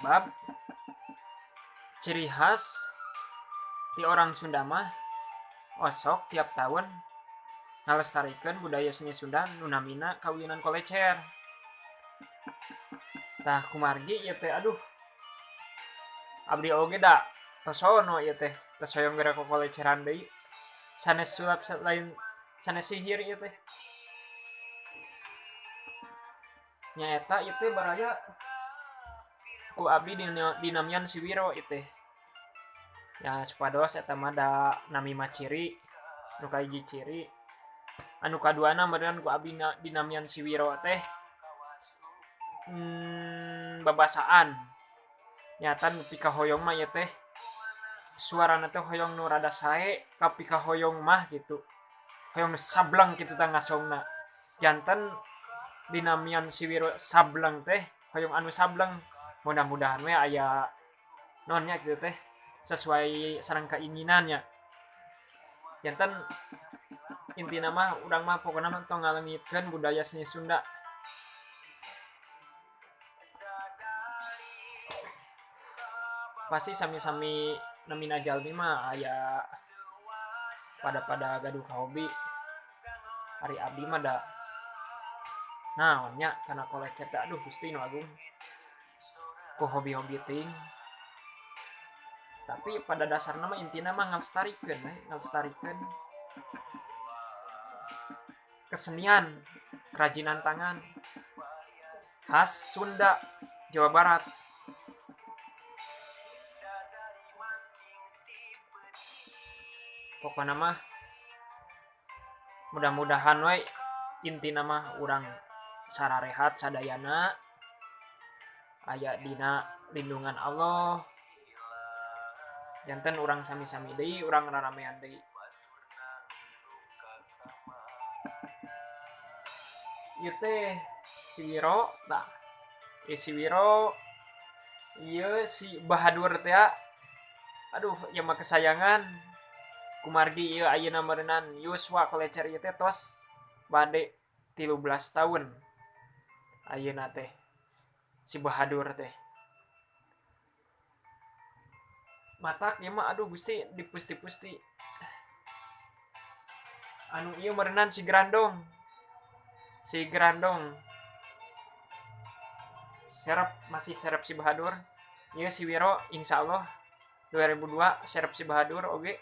Bab ciri khas ti orang Sunda mah osok tiap tahun ngalestarikeun budaya seni Sunda nu namina kawinan kolecer. Tah kumargi ieu teh aduh abdi oge da tosono ieu teh tos hoyong gara koleceran deui. Sanes sulap lain sanes sihir ieu teh. Nyaeta ieu teh baraya ku abdi dinamian si Wiro ieu teh. Ya supados eta mah da nami mah ciri nu kahiji ciri anu kaduana meureun ku abdi dinamian si Wiro teh babasaan nyata nu pika hoyong mah ieu teh suarana teh hoyong nu rada sae ka pika hoyong mah gitu hoyong nu sableng kitu tah ngasongna janten dinamian si Wiro sableng teh hoyong anu sableng mudah-mudahan we aya nonnya gitu teh sesuai sareng keinginannya janten intina mah urang mah pokona mah tong ngaleungitkeun budaya seni Sunda. Pasti sami-sami namina jalmi mah aya pada gaduh hobi hari abdi mah da naonnya kana kolecer teh aduh Gusti nu Agung ku hobi-hobi ting tapi pada dasarnya mah intina mah ngalestarikeun kesenian kerajinan tangan khas Sunda Jawa Barat. Pokoknya mah mudah-mudahan we intina mah urang sararehat sadayana aya dina lindungan Allah janten urang sami-sami deui urang raramean deui. Ieu teh si Wiro tah si Wiro ieu si Bahadur teh aduh ieu mah kesayangan kumargi ieu ayeuna meureunan Yuswa kolecer ieu teh tos bade 13 tahun ayeuna teh si Bahadur teh matak ieu mah aduh Gusti dipusti-pusti anu ieu meureunan si Grandong masih serep si Bahadur ieu si Wiro insyaallah 2002 serep si Bahadur oge